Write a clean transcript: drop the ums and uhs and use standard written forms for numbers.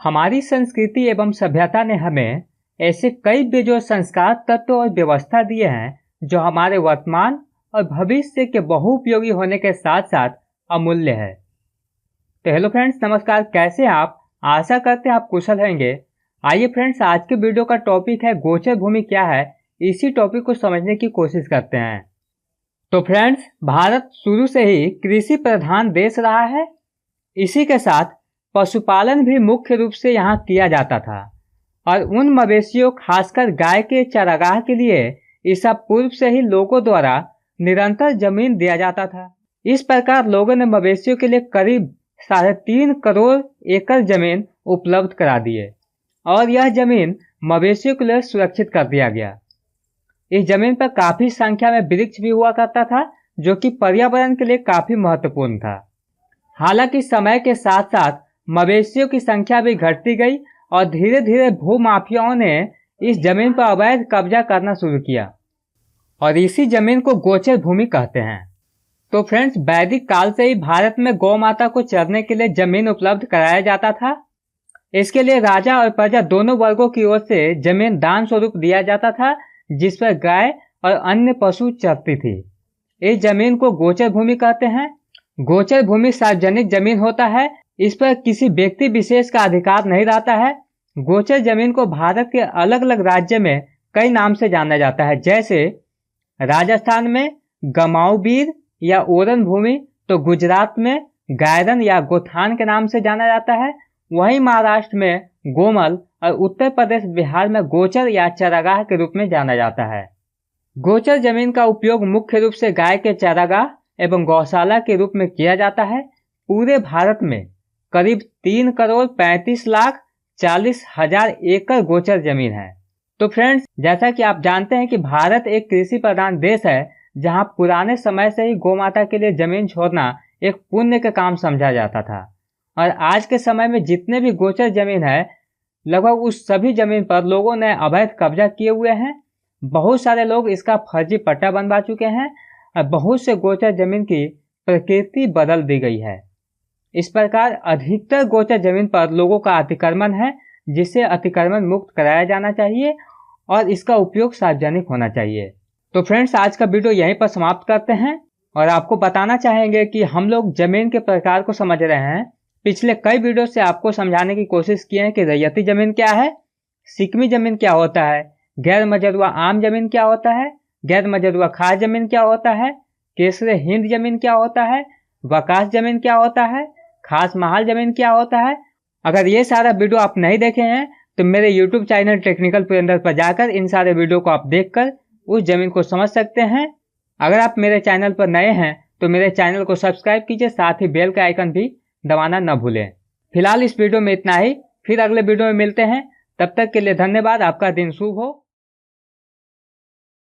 हमारी संस्कृति एवं सभ्यता ने हमें ऐसे कई बेजोड़ संस्कार, तत्व और व्यवस्था दिए हैं जो हमारे वर्तमान और भविष्य के बहुउपयोगी होने के साथ साथ अमूल्य है। तो हेलो फ्रेंड्स, नमस्कार। कैसे हैं आप? आशा करते हैं आप कुशल होंगे। आइए फ्रेंड्स, आज के वीडियो का टॉपिक है गोचर भूमि क्या है। इसी टॉपिक को समझने की कोशिश करते हैं। तो फ्रेंड्स, भारत शुरू से ही कृषि प्रधान देश रहा है। इसी के साथ पशुपालन भी मुख्य रूप से यहाँ किया जाता था और उन मवेशियों, खासकर गाय के चारागाह के लिए ईसा पूर्व से ही लोगों द्वारा निरंतर जमीन दिया जाता था। इस प्रकार लोगों ने मवेशियों के लिए करीब 3.5 करोड़ एकड़ जमीन उपलब्ध करा दिए और यह जमीन मवेशियों के लिए सुरक्षित कर दिया गया। इस जमीन पर काफी संख्या में वृक्ष भी हुआ करता था, जो कि पर्यावरण के लिए काफी महत्वपूर्ण था। हालांकि समय के साथ साथ मवेशियों की संख्या भी घटती गई और धीरे धीरे भूमाफियाओं ने इस जमीन पर अवैध कब्जा करना शुरू किया और इसी जमीन को गोचर भूमि कहते हैं। तो फ्रेंड्स, वैदिक काल से ही भारत में गौ माता को चरने के लिए जमीन उपलब्ध कराया जाता था। इसके लिए राजा और प्रजा दोनों वर्गों की ओर से जमीन दान स्वरूप दिया जाता था, जिस पर गाय और अन्य पशु चरती थी। इस जमीन को गोचर भूमि कहते हैं। गोचर भूमि सार्वजनिक जमीन होता है। इस पर किसी व्यक्ति विशेष का अधिकार नहीं रहता है। गोचर जमीन को भारत के अलग अलग राज्य में कई नाम से जाना जाता है, जैसे राजस्थान में गमाऊबीर या ओरन भूमि, तो गुजरात में गायरन या गोथान के नाम से जाना जाता है। वहीं महाराष्ट्र में गोमल और उत्तर प्रदेश, बिहार में गोचर या चारागाह के रूप में जाना जाता है। गोचर जमीन का उपयोग मुख्य रूप से गाय के चारागाह एवं गौशाला के रूप में किया जाता है। पूरे भारत में करीब 3,35,40,000 एकड़ गोचर जमीन है। तो फ्रेंड्स, जैसा कि आप जानते हैं कि भारत एक कृषि प्रधान देश है, जहां पुराने समय से ही गौमाता के लिए जमीन छोड़ना एक पुण्य का काम समझा जाता था। और आज के समय में जितने भी गोचर जमीन है, लगभग उस सभी जमीन पर लोगों ने अवैध कब्जा किए हुए हैं। बहुत सारे लोग इसका फर्जी पट्टा बनवा चुके हैं और बहुत से गोचर जमीन की प्रकृति बदल दी गई है। इस प्रकार अधिकतर गोचर जमीन पर लोगों का अतिक्रमण है, जिसे अतिक्रमण मुक्त कराया जाना चाहिए और इसका उपयोग सार्वजनिक होना चाहिए। तो फ्रेंड्स, आज का वीडियो यहीं पर समाप्त करते हैं और आपको बताना चाहेंगे कि हम लोग जमीन के प्रकार को समझ रहे हैं। पिछले कई वीडियो से आपको समझाने की कोशिश की है कि रैयती जमीन क्या है, सिकमी जमीन क्या होता है, गैर मजरूआ आम जमीन क्या होता है, गैर मजरूआ खास जमीन क्या होता है, केसरे हिंद जमीन क्या होता है, वकास जमीन क्या होता है, खास महाल जमीन क्या होता है। अगर ये सारा वीडियो आप नहीं देखे हैं तो मेरे YouTube चैनल टेक्निकल पुरंदर पर जाकर इन सारे वीडियो को आप देखकर उस जमीन को समझ सकते हैं। अगर आप मेरे चैनल पर नए हैं तो मेरे चैनल को सब्सक्राइब कीजिए, साथ ही बेल का आइकन भी दबाना न भूलें। फिलहाल इस वीडियो में इतना ही, फिर अगले वीडियो में मिलते हैं। तब तक के लिए धन्यवाद। आपका दिन शुभ हो।